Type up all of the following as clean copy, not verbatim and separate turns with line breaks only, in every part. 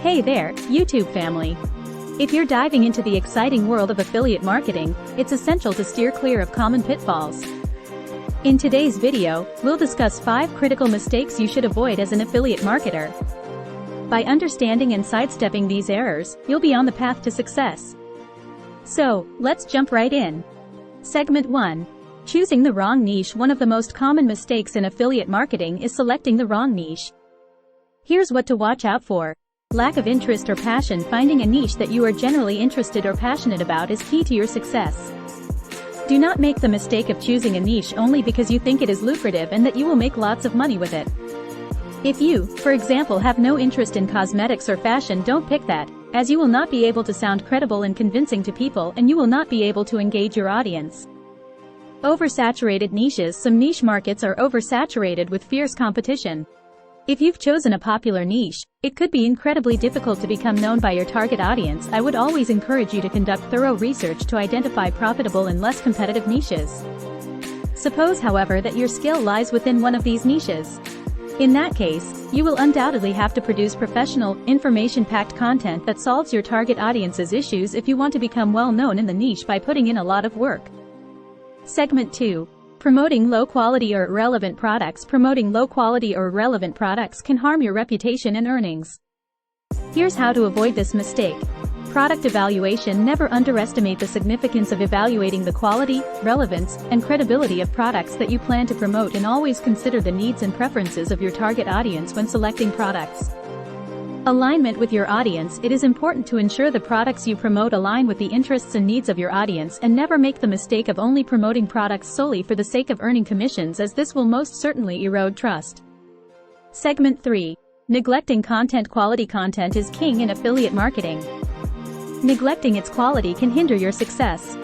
Hey there, YouTube family! If you're diving into the exciting world of affiliate marketing, it's essential to steer clear of common pitfalls. In today's video, we'll discuss 5 critical mistakes you should avoid as an affiliate marketer. By understanding and sidestepping these errors, you'll be on the path to success. So, let's jump right in. Segment 1. Choosing the wrong niche. One of the most common mistakes in affiliate marketing is selecting the wrong niche. Here's what to watch out for. Lack of interest or passion. Finding a niche that you are generally interested or passionate about is key to your success. Do not make the mistake of choosing a niche only because you think it is lucrative and that you will make lots of money with it. If you, for example, have no interest in cosmetics or fashion, don't pick that, as you will not be able to sound credible and convincing to people, and you will not be able to engage your audience. Oversaturated niches. Some niche markets are oversaturated with fierce competition. If you've chosen a popular niche, it could be incredibly difficult to become known by your target audience. I would always encourage you to conduct thorough research to identify profitable and less competitive niches. Suppose, however, that your skill lies within one of these niches. In that case, you will undoubtedly have to produce professional, information-packed content that solves your target audience's issues if you want to become well known in the niche by putting in a lot of work. Segment 2. Promoting low-quality or irrelevant products. Promoting low-quality or irrelevant products can harm your reputation and earnings. Here's how to avoid this mistake. Product evaluation. Never underestimate the significance of evaluating the quality, relevance, and credibility of products that you plan to promote, and always consider the needs and preferences of your target audience when selecting products. Alignment with your audience. It is important to ensure the products you promote align with the interests and needs of your audience, and never make the mistake of only promoting products solely for the sake of earning commissions, as this will most certainly erode trust. Segment 3. Neglecting content. Quality content is king in affiliate marketing. Neglecting its quality can hinder your success.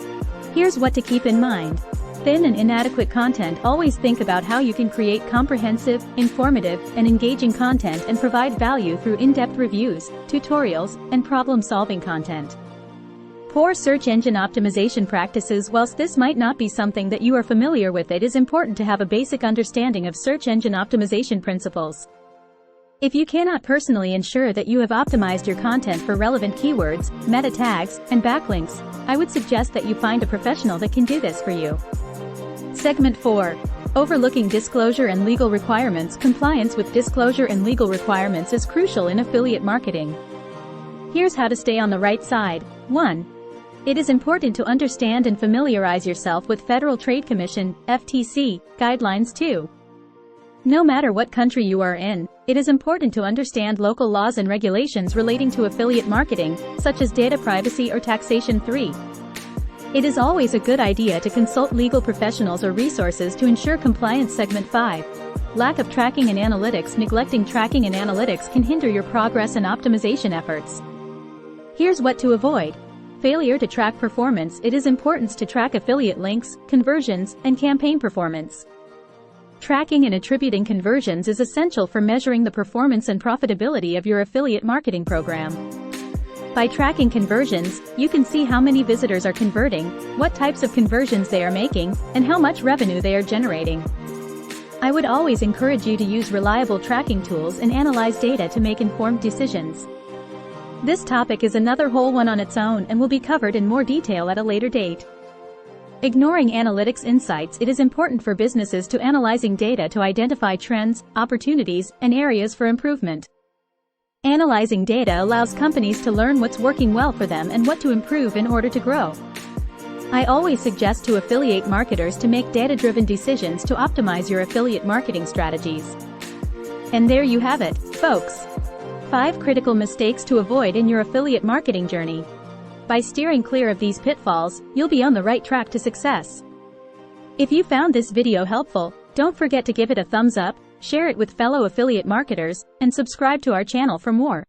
Here's what to keep in mind. Thin and inadequate content. Always think about how you can create comprehensive, informative, and engaging content and provide value through in-depth reviews, tutorials, and problem-solving content. Poor search engine optimization practices. Whilst this might not be something that you are familiar with, it is important to have a basic understanding of search engine optimization principles. If you cannot personally ensure that you have optimized your content for relevant keywords, meta tags, and backlinks, I would suggest that you find a professional that can do this for you. Segment 4. Overlooking disclosure and legal requirements. Compliance with disclosure and legal requirements is crucial in affiliate marketing. Here's how to stay on the right side. 1. It is important to understand and familiarize yourself with Federal Trade Commission (FTC) guidelines. 2. No matter what country you are in, it is important to understand local laws and regulations relating to affiliate marketing, such as data privacy or taxation. 3. It is always a good idea to consult legal professionals or resources to ensure compliance. Segment 5. Lack of tracking and analytics. Neglecting tracking and analytics can hinder your progress and optimization efforts. Here's what to avoid. Failure to track performance. It is important to track affiliate links, conversions, and campaign performance. Tracking and attributing conversions is essential for measuring the performance and profitability of your affiliate marketing program. By tracking conversions, you can see how many visitors are converting, what types of conversions they are making, and how much revenue they are generating. I would always encourage you to use reliable tracking tools and analyze data to make informed decisions. This topic is another whole one on its own and will be covered in more detail at a later date. Ignoring analytics insights. It is important for businesses to analyzing data to identify trends, opportunities, and areas for improvement. Analyzing data allows companies to learn what's working well for them and what to improve in order to grow. I always suggest to affiliate marketers to make data-driven decisions to optimize your affiliate marketing strategies. And there you have it, folks. 5 critical mistakes to avoid in your affiliate marketing journey. By steering clear of these pitfalls, you'll be on the right track to success. If you found this video helpful, don't forget to give it a thumbs up, share it with fellow affiliate marketers, and subscribe to our channel for more.